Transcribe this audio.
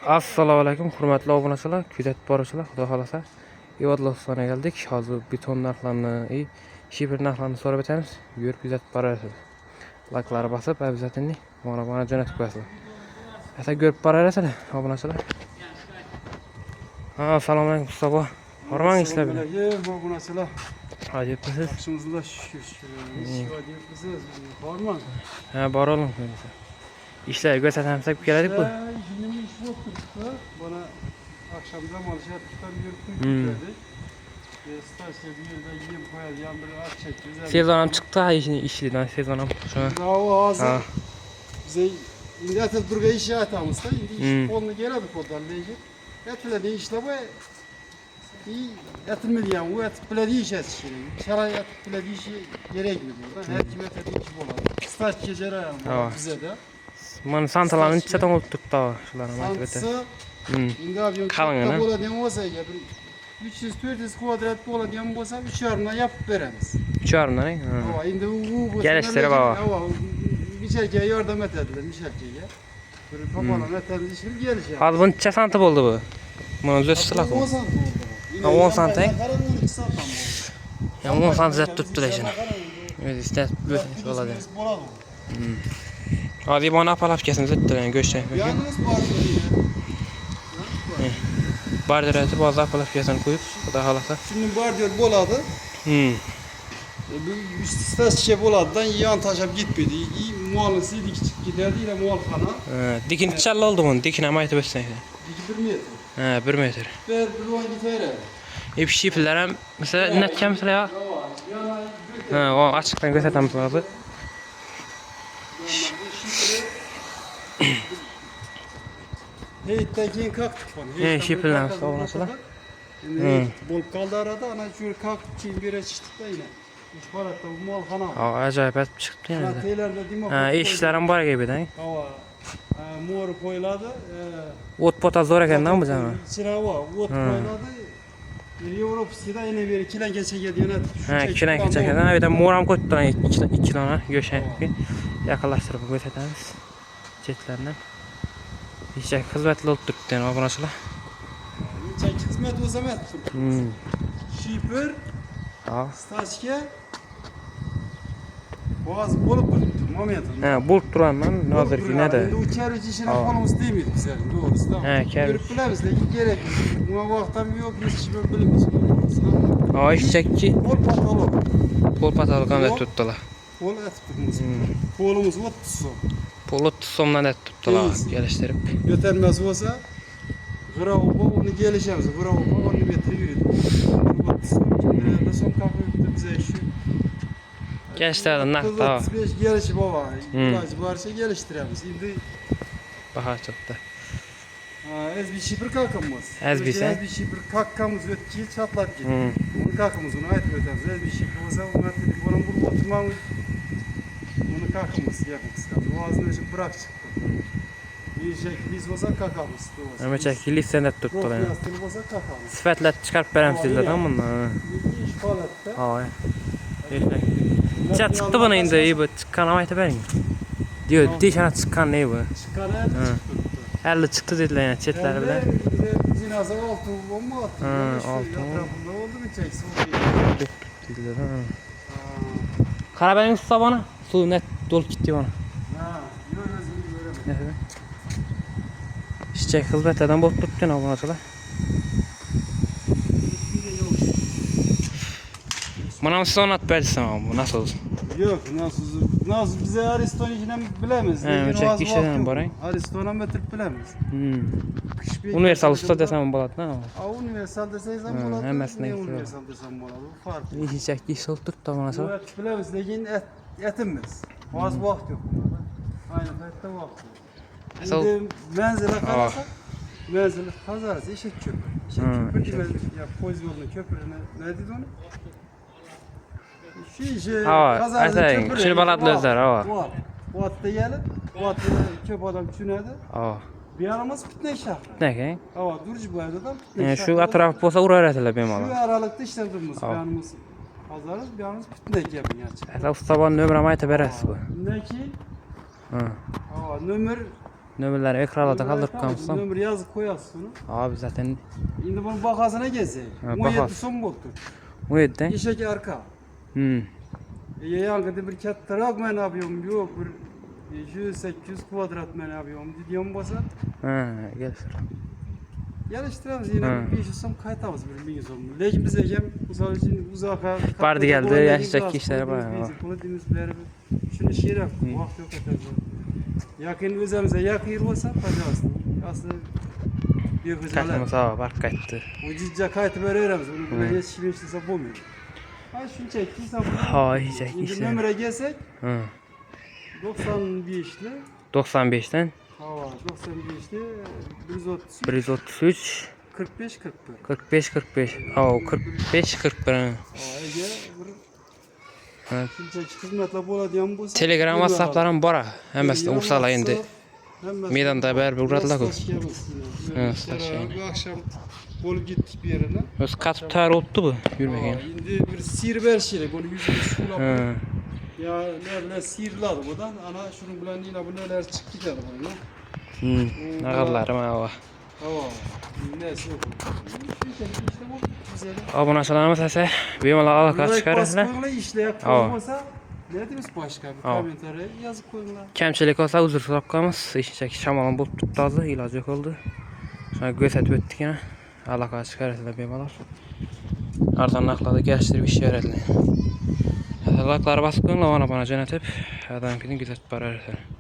Assalomu alaykum, hurmatli obunachilar, kuzatib boruvchilar, xudo xolasa. Evodlovsonga keldik. Hozir beton narxlarini, shifr narxlarini so'rab o'tamiz. Yurib kuzatib borasiz. Laklari bosib, обязательно mana jo'natib qo'yasiz. Esa ko'rib borasizlar, obunachilar. Assalomu alaykum, Mustafa. Hormang ishlar bilan. Obunachilar. Ajibsiz. Yaxshimizlar, shukr. Ishlayapsiz. Hormang. Bor oling. İşler göstermesek keladik bu. Yine iş yok tuttu. Bana akşamdan malışattan yürüttüm dedi. Stasyon bir yerde yiyip koyar, yan bir at çekiyor. Sezonum çıktı ha işliden sezonum. Daha ağzı. Bize indi atıp durga işe atamızda. İndi iş kolunu geledik oradan leyci. Etile de işle bu. İyi etmedi yani. Bu et belediye işe yetişiyor. Şaray et belediye işi gerekmiyor burada. Her kim et işi boladı. Stasyon gecere yani bize de. Mana santalarni ichdan olib turibdi shularni aytib o'tadi. Sansı, kalın bo'ladigan bo'lsa, 300-400 kvadrat bo'ladigan bo'lsa, 3,5 yapib beramiz. 3,5 dan? Ha, endi u kelishtirib baba. Mishalga yordam etadilar, mishalga. Bir papalan etamiz, ishib kelishadi. Hozir buncha santi bo'ldi bu. Mana o'zi silaku. 10 santi bo'ldi. 10 santi? Qarang, 12 santi bo'ldi. Ya 10 santi zat turibdi lekin. O'zi istab bo'ladi. Hadi bana apalaf kesin zettiren göçten. Yalnız Bardireti bazı apalaf kesin koyup da halata. Şimdi bardiyor boladı. Bu stasyon boladıdan yan taşıp gitmedi. İyi muhalisi giderdi ile muhalfana. Dikin çal oldu mu? Dikine maytı beslen. Diki 1 metre. 1 metre. Bir on gitere. Bir şifreler mesela netçe mesela ya. O açıktan gösterdim abi. Heyettekin kalktık bana. Şifreler savunasılar. Bolup kaldı arada. Ana şöyle kalktık ki bir yere çıktık da yine. Üç paratta bu muhalfana. Acayip et çıktı yani. İşlerim var gibi de. Mor koyuladı. Ot pota zor eken bu canım. İçine var. Ot koyuladı. Evropa'da yine bir kilen geçe gidiyor. Kilen geçe gidiyor. Bir de moram koydular iki tane göçen yakınlaştırıp gösteririz. Çetlerinden. İşte hizmetli olup durdu yani obunachilar. Çek hizmet o zaman. Şifr. Staşke. Boğaz bolup durdu momentin. Bulup duran ben hazır ne de. Bu kerviç işine konumuz değil miydi bize? Doğrusu da. Kerviç. Görüp bilemiz de gerek. Buna vaktan yok hiç bilemiz. İşçekçi. Pol patalı kanat tuttular. Pol et tutmuş. Polumuz ot tutsun. Polu tutsomdan et tuttular geliştirip. Yetermez olsa Gravo onu gelişemiz. Gravo 10 metre yürüdü. Ot tutsun. Ne son kapı bize işi. Gençlerden nakta. 35 gelişi baba. Biraz varsa geliştiremiz. Şimdi bahar çıktı. Ez bir şifre kalkamız. Ez bir şifre kalkamız ötki çatlak gitti. Onu kalkamız onu ait ötemiz. Ez bir şifre olsa onu attık. Onun bunu oturmamız. Onu kalkamız yapmak istedim. O ağzını için bırak çıktı. Bir şekilde olsa kalkamız. Ama çekili senet tuttular yani. Profesör olsa kalkamız. Sıfatla çıkarıp verem sizler tamam mı? İş palatta. Aa. Çat çıktı bana indi iyi bu çıkan ama verin. Diyor dişana çıkan ne bu? Çıkan el 50 çıktı dediler yani çetler bile. Zinaza altı bomba attı. Altı. Etrafında oldu mu çeksin? Dediler ha. Karabenin su bana. Su net dolu gitti bana. İşte hizmetlerden bot tuttun obunachilar. Bana size anlat berdim ama bu nasıl olsun? Yok nasıl bize Aristo'nu bilemiz. Çek işeden barayın. Aristo'na metrip bilemiz. Universal usta desem boladı ha. Universal desem boladı. Hemmesine universal desem boladı. Bu farklı. İyi çekti iş oldu tuttu bana sonra. Evet bilemiz lekin etimiz. Az vakt yok. Aynı hayatta vakt yok. Şimdi menzile kalırsak menzile kazarız eşek köprü. Eşek köprü gibi ya poz yolunun köprüne ne dedi onu? Kazarız köprü. Şunu balatlı özler hava. Bu atta gelip bu atta köp adam tünedi. Bir aramız Pitne şahı. Ne ki? Hava durucu bu evde de. Şu atraf olsa uğrar ettiler benim adam. Şu aralıkta işlediğimiz bir anımız pazarız bir anımız Pitne yapın gerçekten. Usta bana nömremi ayta beresiz bu. Ne ki? Nömer Nömerleri ekranda kaldırıp kalmışsam. Nömer yazıp koyarsın onu. Abi zaten Şimdi bunun bakasına gezeyim. Ha, 17 bakas. son buldu. o yerden. İşeki arka. Yangıda bir kat tarak ben yapıyorum. Yok bir 100-800 kvadrat ben yapıyorum. Diyorum basa. Ha, gel. Yarıştıramız yine bir işi son kaytamız bir son. Lakin bize uzaka. Vardı geldi, yaşayacak işler var. Bunu dinizler. Şunu şiir yap. Vakit yok kadar. Yakın üzerimize yakır olsa paylaştı. Aslında bir güzel. Kaçmamız hava var kayıttı. Bu ciddi kayıtı veririz. Bunu buraya yetişmişse bulmuyor. Ha şunu çekti sen bunu. Ha yiyecek Şimdi işler. nömere gelsek Hı. 95'li. 95'ten Hava 95'li 130 133 45 41. 45. Ha 45. Ege Evet. bir hizmetle bo'ladigan bo'lsa Telegram WhatsApp'larım bora. Hemmesi Ursala endi. Meydanda beraber uğradılar ku. Evet, Bu akşam bo'lib ketdik bir yerine. Öz katıp tar oldu bu yürmegen. Endi bir sir berishlik bo'lib yüzüne sulab. Hı. Ya ne bilan sirladi budan. Ana şunun bilan yine bu neler chiqib ketadi bana. Hı. Nağarlarım hava. Hava. Nesi yok. Obunachilarimiz esa bemalol aloqa chiqarasizlar. İşleyip Hava. olmasa ne deriz başka bir Hava. komentare yazıp koyunlar. Kamchilik olsa uzr so'rab qolamiz. Eshitchak shamolon bo'lib turibdi hozir, iloji yo'q oldi. Shuni ko'rsatib o'tdik yana. Aloqa chiqarasizlar bemalol. Arzon narxlarda kelishtirib ish beradilar. Like'lara bosib qo'yinglar, ona bana jo'natib, odamlarni kuzatib boraversin.